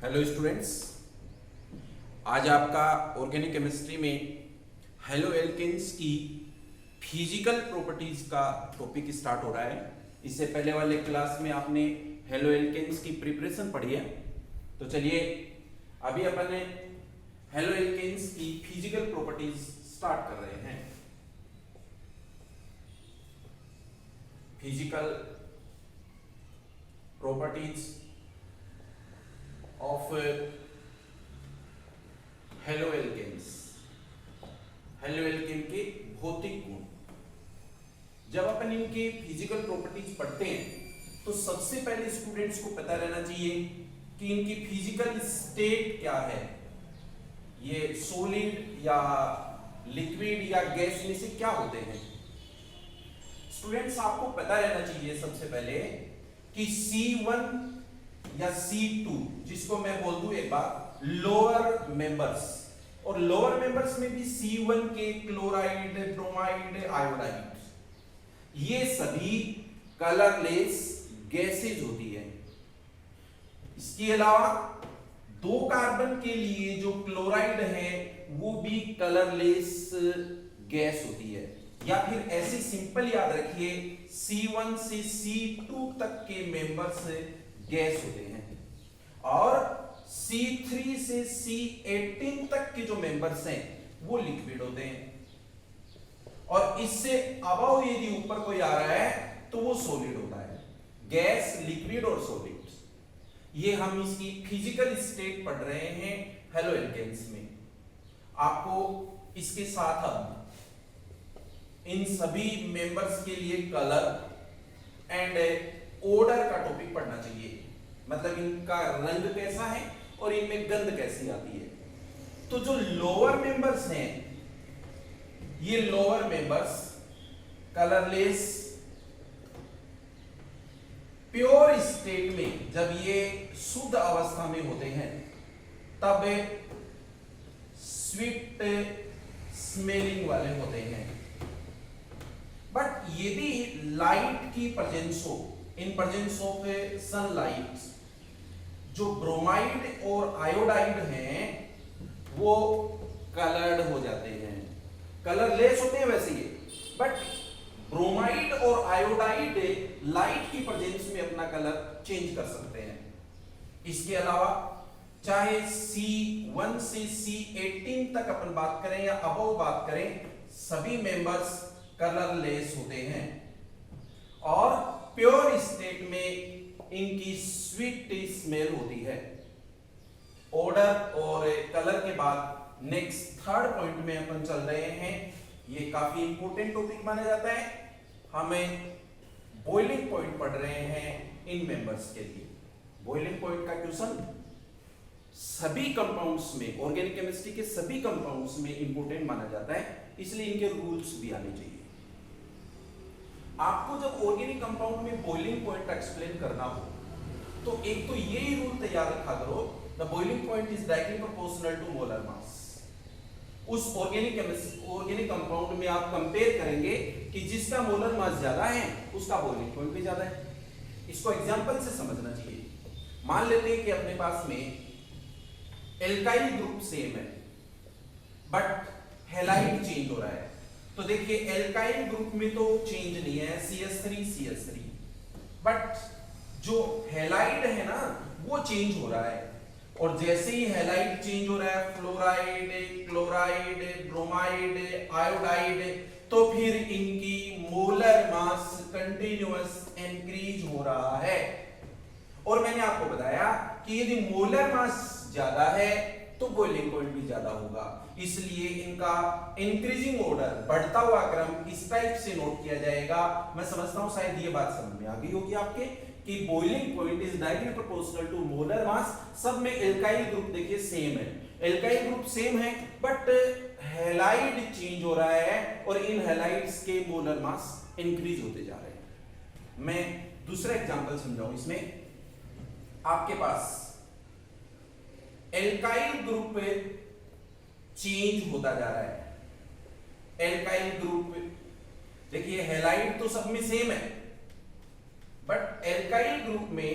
Hello students, आज आपका organic chemistry में हेलो एल्केन्स की फिजिकल प्रॉपर्टीज का टॉपिक स्टार्ट हो रहा है। इससे पहले वाले क्लास में आपने हेलो एल्केन्स की प्रिपरेशन पढ़ी है, तो चलिए अभी अपन हेलो एल्केन्स की फिजिकल प्रॉपर्टीज स्टार्ट कर रहे हैं। Physical properties of halo alkanes, halo alkane के भौतिक गुण। जब अपन इनके फिजिकल प्रॉपर्टीज पढ़ते हैं तो सबसे पहले स्टूडेंट्स को पता रहना चाहिए कि इनकी फिजिकल स्टेट क्या है। ये सॉलिड या लिक्विड या गैस में से क्या होते हैं। स्टूडेंट्स आपको पता रहना चाहिए सबसे पहले कि C1 या C2, जिसको मैं बोल दूं एक बार लोअर मेंबर्स, और लोअर मेंबर्स में भी C1 के क्लोराइड, ब्रोमाइड, आयोडाइड, ये सभी कलरलेस गैसेज होती है। इसके अलावा 2 कार्बन के लिए जो क्लोराइड है वो भी कलरलेस गैस होती है। या फिर ऐसे सिंपल याद रखिए, C1 से C2 तक के मेंबर्स गैस होते हैं, और C3 से C18 तक के जो मेंबर्स हैं वो लिक्विड होते हैं, और इससे अबव यदि ऊपर कोई आ रहा है तो वो सॉलिड होता है। गैस, लिक्विड और सॉलिड, ये हम इसकी फिजिकल स्टेट पढ़ रहे हैं हेलो एल्केन्स में। आपको इसके साथ अब इन सभी मेंबर्स के लिए कलर एंड ओडर का टॉपिक पढ़ना चाहिए, मतलब इनका रंग कैसा है और इनमें गंध कैसी आती है। तो जो लोअर मेंबर्स हैं, ये lower members colourless pure state में, जब ये शुद्ध अवस्था में होते हैं तब स्वीट स्मेलिंग वाले होते हैं। बट यदि लाइट की प्रेजेंस हो, इन प्रेजेंस ऑफ सनलाइट, जो ब्रोमाइड और आयोडाइड हैं वो कलर्ड हो जाते हैं। कलरलेस होते हैं वैसे ये, बट ब्रोमाइड और आयोडाइड लाइट की प्रेजेंस में अपना कलर चेंज कर सकते हैं। इसके अलावा चाहे C1 से C18 तक अपन बात करें या अबव बात करें, सभी मेंबर्स कलरलेस होते हैं, और प्योर स्टेट में इनकी स्वीट स्मेल होती है। ऑर्डर और कलर के बाद नेक्स्ट थर्ड पॉइंट में अपन चल रहे हैं। ये काफी इंपॉर्टेंट टॉपिक माना जाता है। हमें बॉइलिंग पॉइंट पढ़ रहे हैं इन मेंबर्स के लिए। बॉइलिंग पॉइंट का क्वेश्चन सभी कंपाउंड्स में, ऑर्गेनिक केमिस्ट्री के सभी कंपाउंड्स में इंपॉर्टेंट माना जाता है, इसलिए इनके रूल्स भी आने चाहिए। आपको जब ऑर्गेनिक कंपाउंड में बॉइलिंग पॉइंट एक्सप्लेन करना हो तो एक तो यही रूल तैयार रखा करो, the boiling point is directly proportional to molar mass. उस ऑर्गेनिक कंपाउंड में आप कंपेयर करेंगे कि जिसका मोलर मास ज्यादा है उसका बॉइलिंग पॉइंट भी ज्यादा है। इसको एग्जांपल से समझना चाहिए। मान लेते हैं कि अपने पास में एल्काइल ग्रुप सेम है बट हैलाइड चेंज हो रहा है। तो देखिए एल्काइल ग्रुप में तो चेंज नहीं है, CH3, बट जो हैलाइड है ना वो चेंज हो रहा है। और जैसे ही हैलाइड चेंज हो रहा है, फ्लोराइड, क्लोराइड, ब्रोमाइड, आयोडाइड, तो फिर इनकी मोलर मास कंटिन्यूअस इंक्रीज हो रहा है। और मैंने आपको बताया कि यदि मोलर मास ज्यादा है तो बॉइलिंग पॉइंट भी ज्यादा होगा, इसलिए इनका इंक्रीजिंग ऑर्डर, बढ़ता हुआ क्रम इस टाइप से नोट किया जाएगा। मैं समझता हूं शायद ये बात समझ में आ गई होगी आपके कि boiling point is directly proportional to molar mass. सब में एल्काइल ग्रुप देखिए सेम है, एल्काइल ग्रुप सेम है, बट हैलाइड चेंज हो रहा है और इन हैलाइड्स के मोलर मास इंक्रीज होते जा रहे हैं। मैं दूसरा एग्जांपल समझाऊं इसमें। आपके पास एल्काइल ग्रुप चेंज होता जा रहा है। एल्काइल ग्रुप देखिए हैलाइड तो सब में सेम है, बट एल्काइल ग्रुप में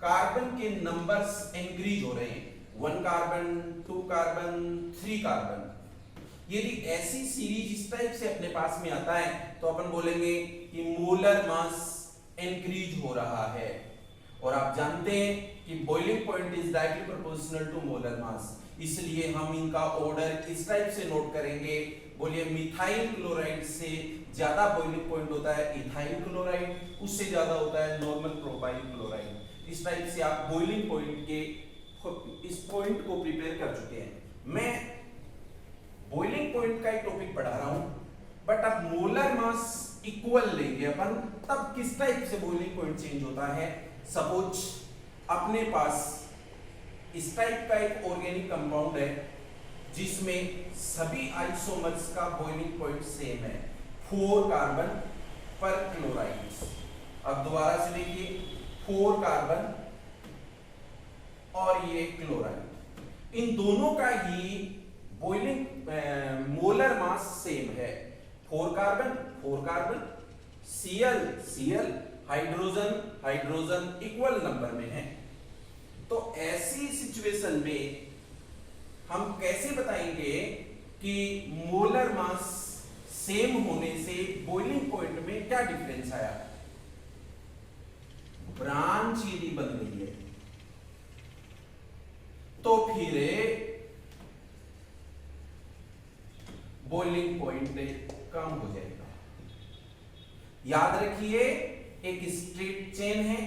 कार्बन के नंबर्स इंक्रीज हो रहे हैं, 1 कार्बन, 2 कार्बन, 3 कार्बन। यदि ऐसी सीरीज इस टाइप से अपने पास में आता है तो अपन बोलेंगे कि मोलर मास इंक्रीज हो रहा है। और आप जानते हैं कि boiling point is directly proportional to molar mass, इसलिए हम इनका ऑर्डर इस टाइप से नोट करेंगे। बोलिए मिथाइल क्लोराइड से ज्यादा बॉइलिंग पॉइंट होता है इथाइल क्लोराइड, उससे ज्यादा होता है नॉर्मल प्रोपाइल क्लोराइड। इस टाइप से आप बॉइलिंग पॉइंट के इस पॉइंट को प्रिपेयर कर चुके हैं। मैं बॉइलिंग पॉइंट का एक टॉपिक पढ़ा रहा हूं, बट अब मोलर मास इक्वल लेंगे अपन, तब किस टाइप से बॉइलिंग पॉइंट चेंज होता है। सपोज अपने पास इस टाइप का एक ऑर्गेनिक कंपाउंड है जिसमें सभी आइसोमर्स का बॉइलिंग पॉइंट सेम है, 4 कार्बन पर क्लोराइड। अब दोबारा से देखिए, 4 कार्बन और ये क्लोराइड, इन दोनों का ही बॉइलिंग मोलर मास सेम है, 4 carbon 4 carbon, Cl Cl, hydrogen hydrogen equal number में है। तो ऐसी सिचुएशन में हम कैसे बताएंगे कि मोलर मास सेम होने से बॉइलिंग पॉइंट में क्या डिफरेंस आया। ब्रांच यदि बन गई है तो फिर बॉइलिंग पॉइंट कम हो जाएगा। याद रखिए, एक स्ट्रेट चेन है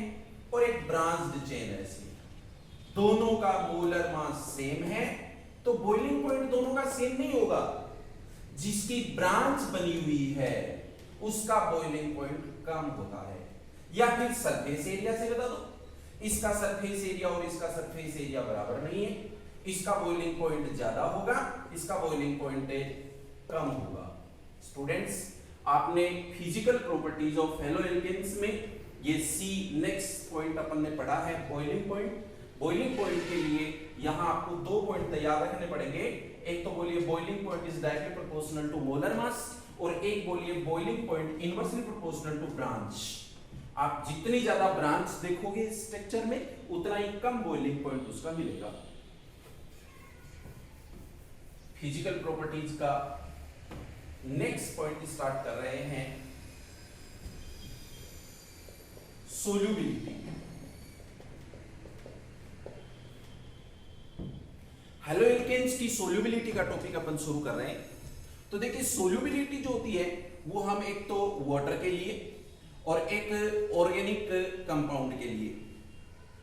और एक ब्रांच्ड चेन है, ऐसी दोनों का मोलर मास सेम है तो बॉइलिंग पॉइंट दोनों का सेम नहीं होगा। जिसकी ब्रांच बनी हुई है उसका बॉइलिंग पॉइंट कम होता है। या फिर सरफेस एरिया से बता दो, इसका सरफेस एरिया और इसका सरफेस एरिया बराबर नहीं है, इसका बॉइलिंग पॉइंट ज्यादा होगा, इसका बॉइलिंग पॉइंट कम होगा। स्टूडेंट्स, आपने फिजिकल प्रॉपर्टीज ऑफ हेलोएल्केन्स में ये सी नेक्स्ट पॉइंट अपन ने पढ़ा है, बॉइलिंग पॉइंट। बॉइलिंग पॉइंट के लिए यहां आपको 2 पॉइंट तैयार रखने पड़ेंगे। एक तो बोलिए boiling point is directly proportional to molar mass, और एक बोलिए boiling point inversely proportional to branch. आप जितनी ज्यादा ब्रांच देखोगे इस स्ट्रक्चर में उतना ही कम बॉइलिंग पॉइंट उसका मिलेगा। फिजिकल प्रॉपर्टीज का नेक्स्ट पॉइंट स्टार्ट कर रहे हैं, सोल्यूबिलिटी। हेलोएल्केन्स की सोल्यूबिलिटी का टॉपिक अपन शुरू कर रहे हैं। तो देखिए, सोल्यूबिलिटी जो होती है वो हम एक तो वाटर के लिए और एक ऑर्गेनिक कंपाउंड के लिए,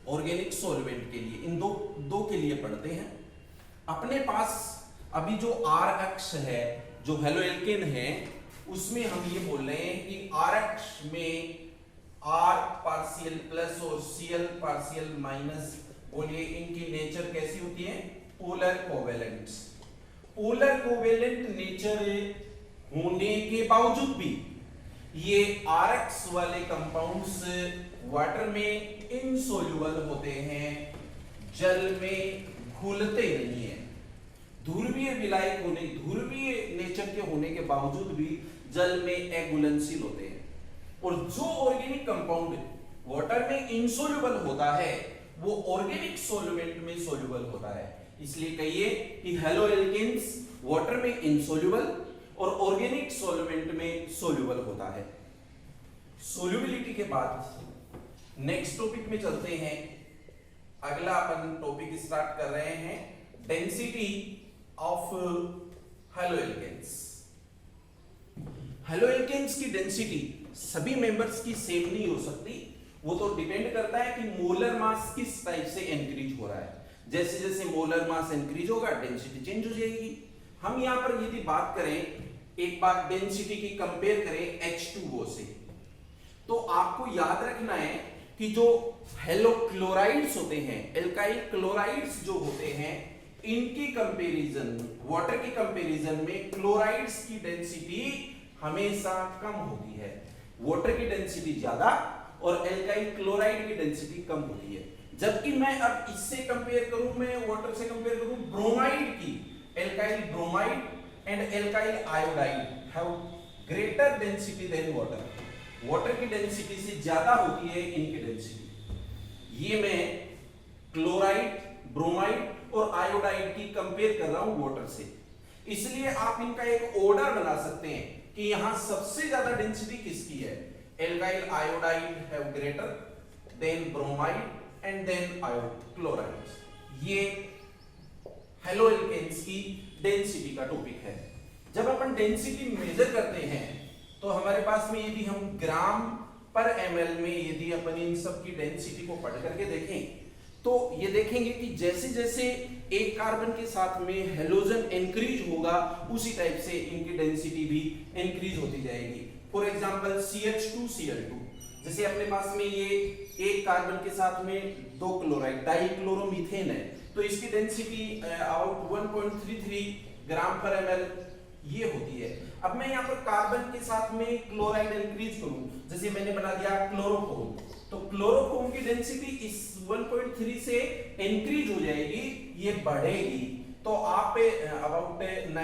ऑर्गेनिक सॉल्वेंट के लिए, इन दो के लिए पढ़ते हैं। अपने पास अभी जो आर अक्ष है, जो हेलोएल्केन है, उसमें हम ये बोल रहे हैं कि आर अक्ष में आर पार्शियल प्लस और Cl पार्शियल माइनस, बोलिए इनकी नेचर कैसी होती है, polar covalent. Polar covalent nature होने के बावजूद भी ये आरएक्स वाले कंपाउंड्स वाटर में इनसोल्यूबल होते हैं, जल में घुलते नहीं है। ध्रुवीय विलायक होने, ध्रुवीय नेचर के होने के बावजूद भी जल में अघुलनशील होते हैं। और जो ऑर्गेनिक कंपाउंड वाटर में इनसोल्यूबल होता है वो ऑर्गेनिक सॉल्वेंट में सोल्यूबल होता है। इसलिए कहिए कि हेलोएल्केन्स वाटर में इनसोल्यूबल और ऑर्गेनिक सॉल्वेंट में सोल्यूबल होता है। सोल्यूबिलिटी के बाद नेक्स्ट टॉपिक में चलते हैं। अगला अपन टॉपिक स्टार्ट कर रहे हैं, डेंसिटी ऑफ हेलोएल्केन्स। हेलोएल्केन्स की डेंसिटी सभी मेंबर्स की सेम नहीं हो सकती, वो तो डिपेंड करता है कि मोलर मास किस टाइप से इंक्रीज हो रहा है। जैसे जैसे मोलर मास इंक्रीज होगा डेंसिटी चेंज हो जाएगी। हम यहां पर यदि बात करें, एक बार डेंसिटी की कंपेयर करें H2O से, तो आपको याद रखना है कि जो हेलोक्लोराइड्स होते हैं, एल्काइल क्लोराइड्स जो होते हैं, इनकी कंपैरिजन, वाटर की कंपैरिजन में क्लोराइड्स की डेंसिटी हमेशा कम होती है। वाटर की डेंसिटी ज्यादा और एल्काइल क्लोराइड की डेंसिटी कम होती है। जबकि मैं अब इससे कंपेयर करूं, मैं वाटर से कंपेयर करूं ब्रोमाइड की, alkyl bromide and alkyl iodide have greater density than water. Water की डेंसिटी से ज्यादा होती है इनकी डेंसिटी। ये मैं इसलिए आप इनका एक ऑर्डर बना सकते हैं कि यहां सबसे ज्यादा डेंसिटी किसकी है, alkyl iodide have greater than bromide and then chloride. ये हेलो एल्केन्स की डेंसिटी का टॉपिक है। जब अपन डेंसिटी मेजर करते हैं तो हमारे पास में यदि हम ग्राम पर ml में यदि अपन इन सब की डेंसिटी को पढ़ करके देखें तो ये देखेंगे कि जैसे जैसे एक कार्बन के साथ में हेलोजन इंक्रीज होगा उसी टाइप से इनकी डेंसिटी भी इंक्रीज होती जाएगी। फॉर एग्जांपल CH2Cl2, जैसे अपने पास में ये एक कार्बन के साथ में दो क्लोराइड डाइक्लोरोमीथेन है तो इसकी डेंसिटी अबाउट 1.33 ग्राम पर ml ये होती है। अब मैं यहाँ पर कार्बन के साथ में क्लोराइड इंक्रीज करूं, जैसे मैंने बना दिया क्लोरोफॉर्म, तो क्लोरोफॉर्म की डेंसिटी इस 1.3 से इंक्रीज हो जाएगी, ये बढ़ेगी तो आप अबाउट 9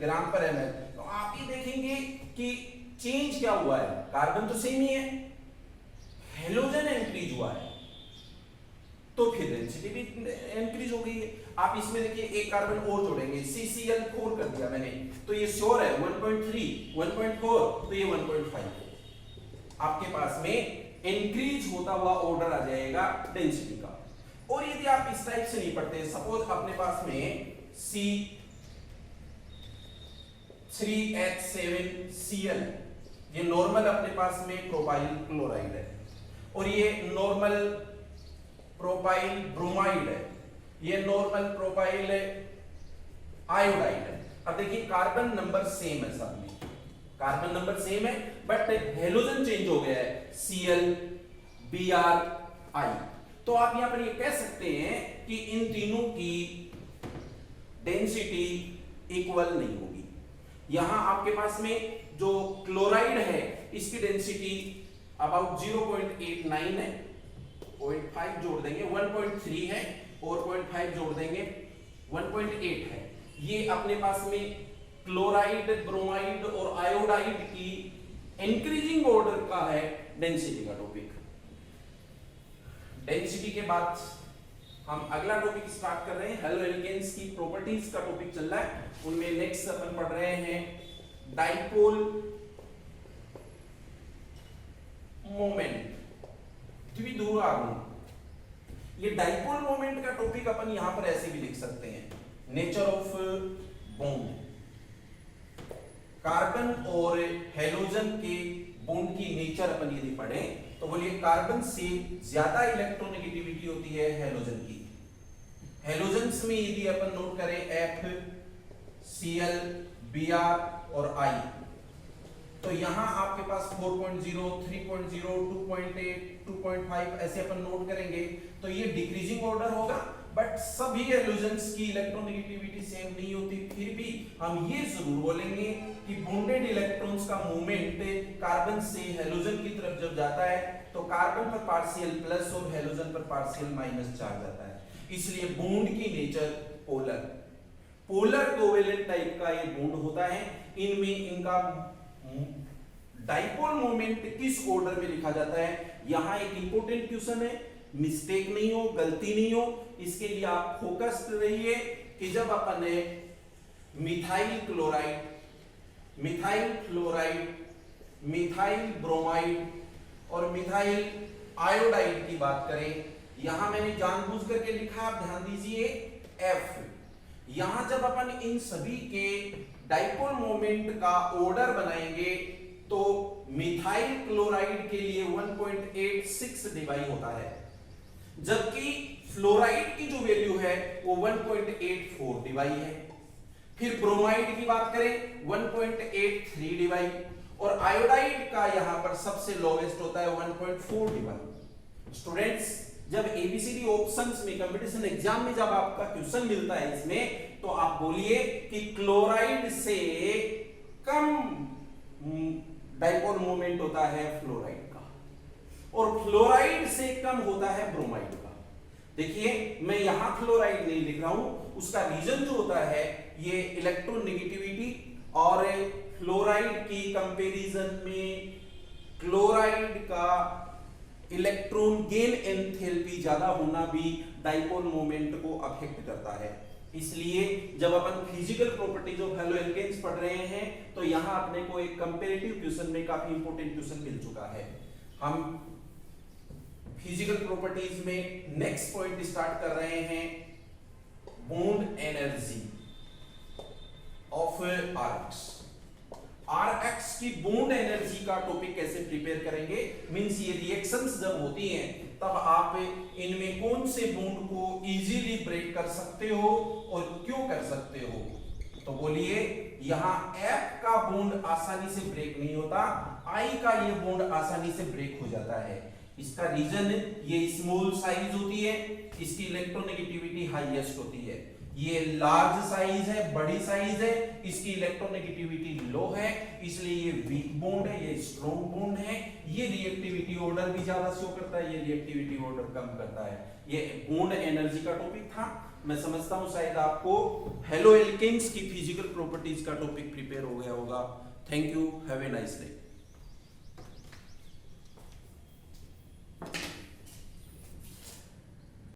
ग्राम पर ml। तो आप ये देखेंगे कि चेंज क्या हुआ है, कार्बन तो सेम ही है, हेलोजन इंक्रीज हुआ है तो फिर डेंसिटी भी इंक्रीज हो गई है। आप इसमें देखिए एक कार्बन और जोड़ेंगे, CCl4 कर दिया मैंने, तो ये श्योर है 1.3, 1.4 तो ये 1.5 आपके पास में इंक्रीज होता हुआ ऑर्डर आ जाएगा डेंसिटी का। और यदि आप इस टाइप से नहीं पढ़ते, सपोज अपने पास में C3H7Cl ये नॉर्मल अपने पास में प्रोपाइल क्लोराइड है और ये नॉर्मल प्रोपाइल ब्रोमाइड है, ये नॉर्मल प्रोपाइल आयोडाइड है। अब देखिए कार्बन नंबर सेम है, सब में कार्बन नंबर सेम है बट हेलोजन चेंज हो गया है Cl Br I। तो आप यहां पर ये कह सकते हैं कि इन तीनों की डेंसिटी इक्वल नहीं होगी। यहां आपके पास में जो क्लोराइड है इसकी डेंसिटी अबाउट 0.89 है, 0.5 जोड़ देंगे 1.3 है और 0.5 जोड़ देंगे 1.8 है। ये अपने पास में क्लोराइड ब्रोमाइड और आयोडाइड की इंक्रीजिंग ऑर्डर का है डेंसिटी का टॉपिक। डेंसिटी के बाद हम अगला टॉपिक स्टार्ट कर रहे हैं, हेलो एल्केन्स की प्रॉपर्टीज का टॉपिक चल रहा है। उनमें नेक्स्ट अपन पढ़ रहे हैं डाइपोल मोमेंट, द्विध्रुव आघूर्ण। ये डाइपोल मोमेंट का टॉपिक अपन यहां पर ऐसे भी लिख सकते हैं, नेचर ऑफ बॉन्ड। कार्बन और हेलोजन के बॉन्ड की नेचर अपन यदि पढ़ें तो बोलिए कार्बन से ज्यादा इलेक्ट्रोनेगेटिविटी होती है हेलोजन की। हेलोजन्स में यदि अपन नोट करें F, Cl, Br और I, तो यहां आपके पास 4.0, 3.0, 2.8, 2.5 ऐसे अपन नोट करेंगे तो ये डिक्रीजिंग ऑर्डर होगा बट सभी हेलोजन्स की इलेक्ट्रोनेगेटिविटी सेम नहीं होती। फिर भी हम ये जरूर बोलेंगे कि बॉन्डेड इलेक्ट्रॉन्स का मूवमेंट कार्बन से हेलोजन की तरफ जब जाता है तो कार्बन पर पार्शियल प्लस और हेलोजन पर पार्शियल माइनस चार्ज आता है, इसलिए बॉन्ड की नेचर पोलर कोवेलेंट टाइप का ये बॉन्ड होता है। इनमें इनका डाइपोल मोमेंट किस ऑर्डर में लिखा जाता है, यहां एक इंपॉर्टेंट क्वेश्चन है, मिस्टेक नहीं हो, गलती नहीं हो, इसके लिए आप फोकस्ड रहिए कि जब अपन ने methyl chloride, methyl fluoride, methyl bromide और मिथाइल आयोडाइड की बात करें, यहां मैंने जानबूझ करके लिखा, आप ध्यान दीजिए F। यहां जब अपन इन सभी के डाइपोल मोमेंट का ऑर्डर बनाएंगे तो मिथाइल क्लोराइड के लिए 1.86 डिवाई होता है, जबकि फ्लोराइड की जो वैल्यू है वो 1.84 डिवाई है। फिर ब्रोमाइड की बात करें 1.83 डिवाई और आयोडाइड का यहां पर सबसे लोवेस्ट होता है 1.4 डिवाई। स्टूडेंट्स, जब एबीसीडी ऑप्शंस में कंपटीशन एग्जाम में जब आपका क्वेश्चन मिलता है इसमें, तो आप बोलिए कि क्लोराइड से कम डाइपोल मोमेंट होता है फ्लोराइड का और फ्लोराइड से कम होता है ब्रोमाइड का। देखिए मैं यहां फ्लोराइड नहीं लिख रहा हूं, उसका रीजन जो होता है ये इलेक्ट्रोनेगेटिविटी और फ्लोराइड की कंपैरिजन में क्लोराइड का इलेक्ट्रॉन गेन एंथैल्पी ज्यादा होना भी डाइपोल मोमेंट को अफेक्ट करता है। इसलिए जब अपन physical properties of halo alkanes पढ़ रहे हैं तो यहां अपने को एक कंपैरेटिव क्वेश्चन में काफी इंपॉर्टेंट क्वेश्चन मिल चुका है। हम फिजिकल प्रॉपर्टीज में नेक्स्ट पॉइंट स्टार्ट कर रहे हैं, बॉन्ड एनर्जी ऑफ RX की बॉन्ड एनर्जी का टॉपिक कैसे प्रिपेयर करेंगे, मींस ये रिएक्शंस जब होती हैं तब आप इनमें कौन से बॉन्ड को इजीली ब्रेक कर सकते हो और क्यों कर सकते हो। तो बोलिए, यहां F का बॉन्ड आसानी से ब्रेक नहीं होता, I का ये बॉन्ड आसानी से ब्रेक हो जाता है। इसका रीजन, ये स्मॉल साइज होती है, इसकी इलेक्ट्रोनेगेटिविटी हाईएस्ट होती है। ये लार्ज साइज है, बड़ी साइज है, इसकी इलेक्ट्रोनेगेटिविटी लो है, इसलिए ये वीक बॉन्ड है, ये स्ट्रॉन्ग बॉन्ड है। ये रिएक्टिविटी ऑर्डर भी ज्यादा शो करता है, ये रिएक्टिविटी ऑर्डर कम करता है। ये बॉन्ड एनर्जी का टॉपिक था। मैं समझता हूं शायद आपको हेलो एल्केन्स की फिजिकल प्रॉपर्टीज का टॉपिक प्रिपेयर हो गया होगा। Thank you, have a nice day.